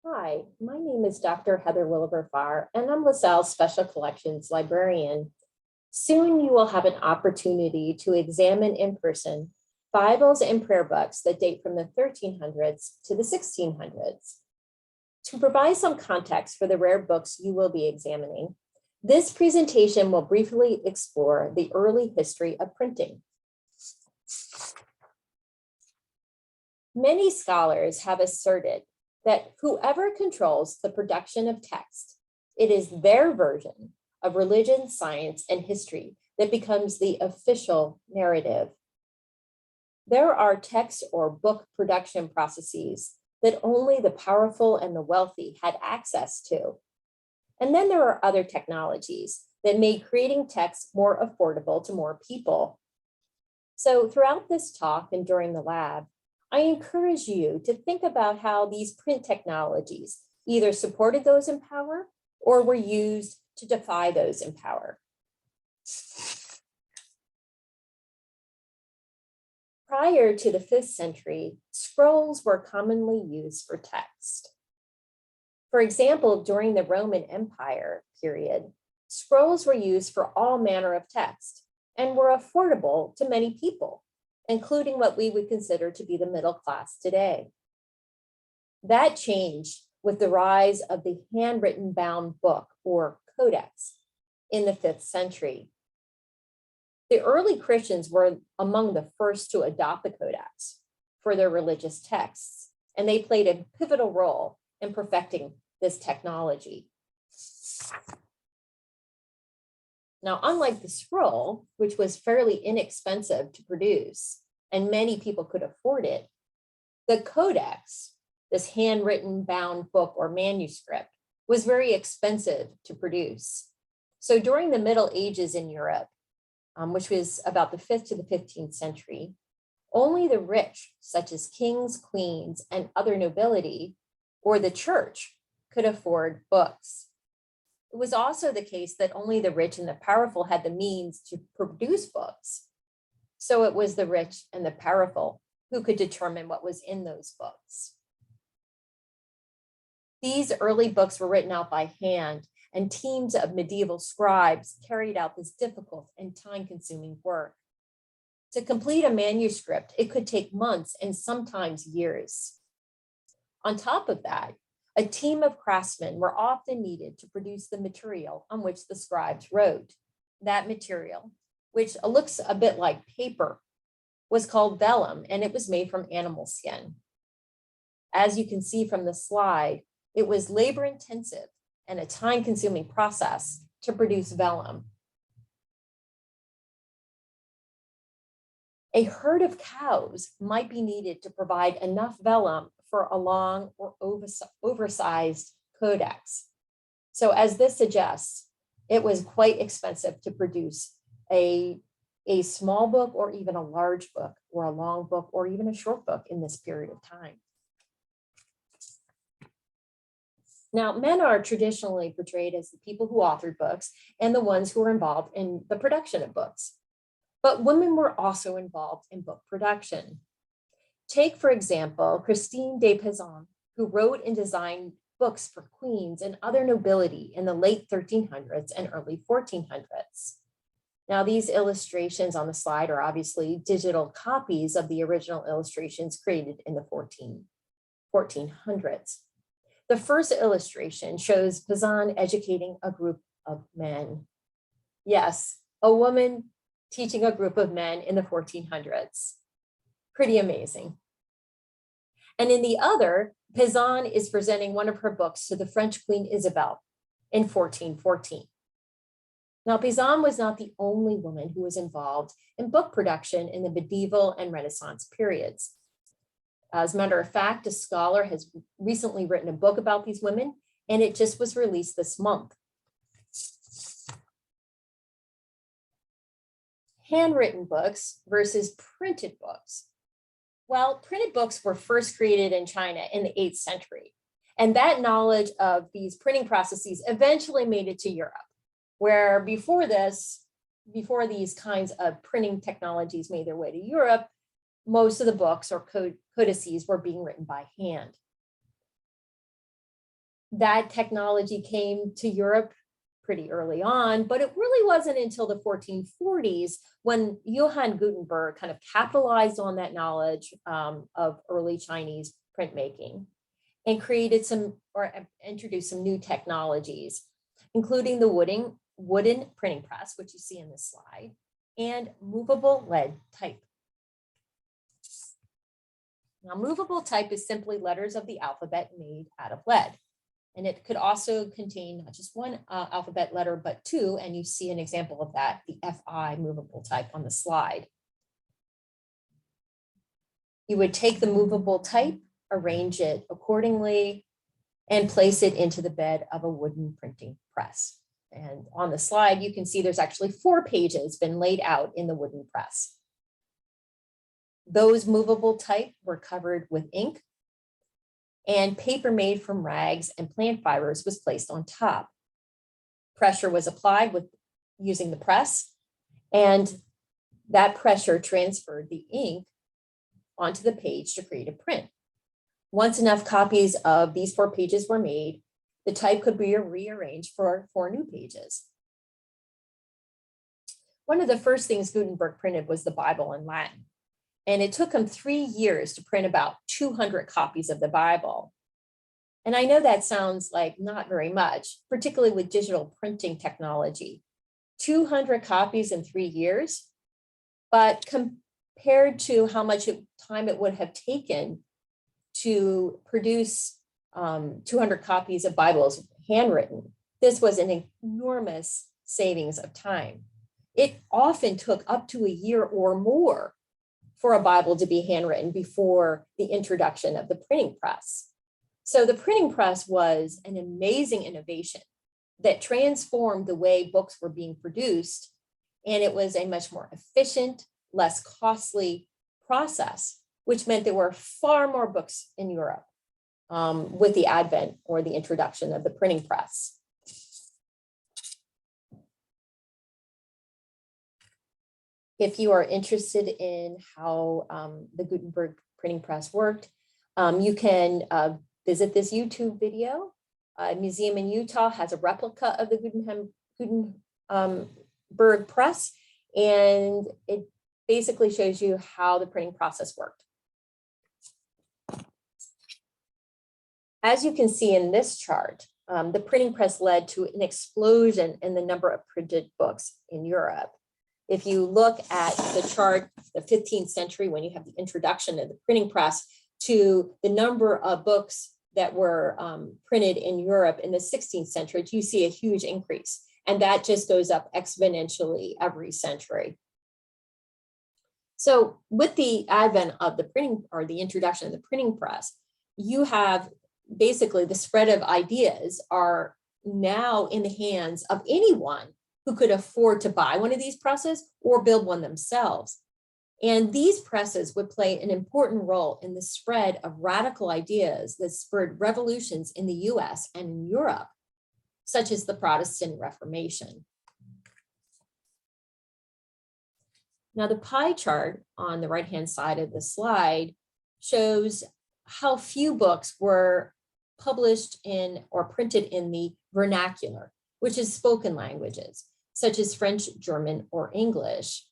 Hi, my name is Dr. Heather Williver-Farr, and I'm LaSalle's Special Collections Librarian. Soon you will have an opportunity to examine in person Bibles and prayer books that date from the 1300s to the 1600s. To provide some context for the rare books you will be examining, this presentation will briefly explore the early history of printing. Many scholars have asserted that whoever controls the production of text, it is their version of religion, science, and history that becomes the official narrative. There are text or book production processes that only the powerful and the wealthy had access to. And then there are other technologies that made creating text more affordable to more people. So throughout this talk and during the lab, I encourage you to think about how these print technologies either supported those in power or were used to defy those in power. Prior to the 5th century, scrolls were commonly used for text. For example, during the Roman Empire period, scrolls were used for all manner of text and were affordable to many people, including what we would consider to be the middle class today. That changed with the rise of the handwritten bound book, or Codex, in the 5th century. The early Christians were among the first to adopt the Codex for their religious texts, and they played a pivotal role in perfecting this technology. Now, unlike the scroll, which was fairly inexpensive to produce, and many people could afford it, the Codex, this handwritten bound book or manuscript, was very expensive to produce. So during the Middle Ages in Europe, which was about the 5th to the 15th century, only the rich, such as kings, queens, and other nobility, or the church, could afford books. It was also the case that only the rich and the powerful had the means to produce books. So it was the rich and the powerful who could determine what was in those books. These early books were written out by hand, and teams of medieval scribes carried out this difficult and time-consuming work. To complete a manuscript, it could take months and sometimes years. On top of that, a team of craftsmen were often needed to produce the material on which the scribes wrote. That material, which looks a bit like paper, was called vellum, and it was made from animal skin. As you can see from the slide, it was labor-intensive and a time-consuming process to produce vellum. A herd of cows might be needed to provide enough vellum for a long or oversized codex. So as this suggests, it was quite expensive to produce a small book or even a large book or a long book or even a short book in this period of time. Now, men are traditionally portrayed as the people who authored books and the ones who were involved in the production of books. But women were also involved in book production. Take, for example, Christine de Pizan, who wrote and designed books for queens and other nobility in the late 1300s and early 1400s. Now, these illustrations on the slide are obviously digital copies of the original illustrations created in the 1400s. The first illustration shows Pizan educating a group of men. Yes, a woman teaching a group of men in the 1400s. Pretty amazing. And in the other, Pizan is presenting one of her books to the French Queen Isabel in 1414. Now, Pizan was not the only woman who was involved in book production in the medieval and Renaissance periods. As a matter of fact, a scholar has recently written a book about these women, and it just was released this month. Handwritten books versus printed books. Well, printed books were first created in China in the 8th century, and that knowledge of these printing processes eventually made it to Europe, where before these kinds of printing technologies made their way to Europe, most of the books or codices were being written by hand. that technology came to Europe pretty early on, but it really wasn't until the 1440s when Johann Gutenberg kind of capitalized on that knowledge of early Chinese printmaking and created some, or introduced some new technologies, including the wooden printing press, which you see in this slide, and movable lead type. Now, movable type is simply letters of the alphabet made out of lead. And it could also contain not just one alphabet letter, but two. And you see an example of that, the FI movable type on the slide. You would take the movable type, arrange it accordingly, and place it into the bed of a wooden printing press. And on the slide, you can see there's actually 4 pages been laid out in the wooden press. Those movable type were covered with ink, and paper made from rags and plant fibers was placed on top. Pressure was applied using the press, and that pressure transferred the ink onto the page to create a print. Once enough copies of these 4 pages were made, the type could be rearranged for 4 new pages. One of the first things Gutenberg printed was the Bible in Latin. And it took him 3 years to print about 200 copies of the Bible. And I know that sounds like not very much, particularly with digital printing technology. 200 copies in 3 years, but compared to how much time it would have taken to produce 200 copies of Bibles handwritten, this was an enormous savings of time. It often took up to a year or more for a Bible to be handwritten before the introduction of the printing press. So the printing press was an amazing innovation that transformed the way books were being produced, and it was a much more efficient, less costly process, which meant there were far more books in Europe with the advent or the introduction of the printing press. If you are interested in how the Gutenberg printing press worked, you can visit this YouTube video. A museum in Utah has a replica of the Gutenberg press, and it basically shows you how the printing process worked. As you can see in this chart, the printing press led to an explosion in the number of printed books in Europe. If you look at the chart, the 15th century, when you have the introduction of the printing press, to the number of books that were printed in Europe in the 16th century, you see a huge increase. And that just goes up exponentially every century. So with the advent of the printing, or the introduction of the printing press, you have basically the spread of ideas are now in the hands of anyone who could afford to buy one of these presses or build one themselves. And these presses would play an important role in the spread of radical ideas that spurred revolutions in the US and in Europe, such as the Protestant Reformation. Now, the pie chart on the right-hand side of the slide shows how few books were published in or printed in the vernacular, which is spoken languages, such as French, German, or English.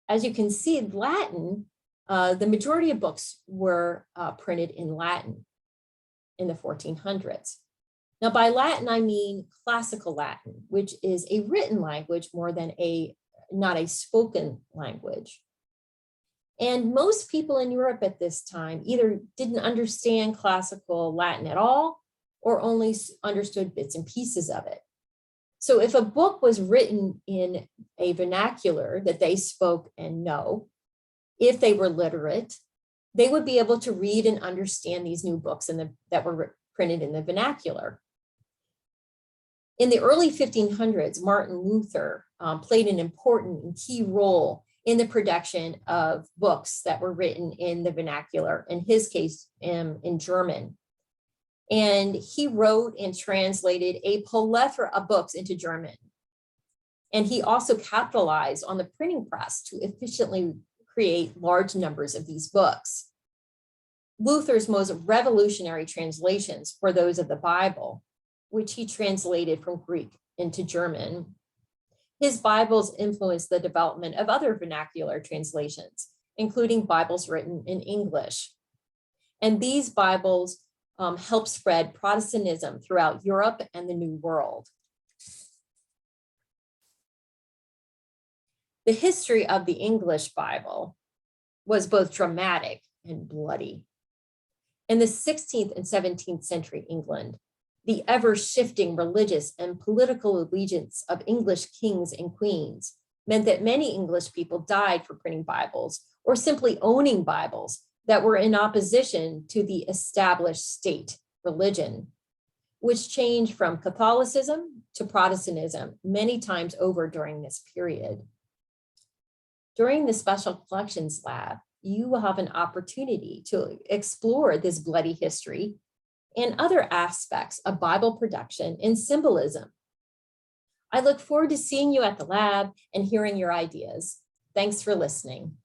As you can see, Latin, the majority of books were printed in Latin in the 1400s. Now, by Latin, I mean classical Latin, which is a written language more than not a spoken language. And most people in Europe at this time either didn't understand classical Latin at all, or only understood bits and pieces of it. So if a book was written in a vernacular that they spoke and know, if they were literate, they would be able to read and understand these new books that were printed in the vernacular. In the early 1500s, Martin Luther played an important and key role in the production of books that were written in the vernacular, in his case, in German. And he wrote and translated a plethora of books into German. And he also capitalized on the printing press to efficiently create large numbers of these books. Luther's most revolutionary translations were those of the Bible, which he translated from Greek into German. His Bibles influenced the development of other vernacular translations, including Bibles written in English. And these Bibles helped spread Protestantism throughout Europe and the New World. The history of the English Bible was both dramatic and bloody. In the 16th and 17th century England, the ever-shifting religious and political allegiance of English kings and queens meant that many English people died for printing Bibles or simply owning Bibles that were in opposition to the established state religion, which changed from Catholicism to Protestantism many times over during this period. During the Special Collections Lab, you will have an opportunity to explore this bloody history and other aspects of Bible production and symbolism. I look forward to seeing you at the lab and hearing your ideas. Thanks for listening.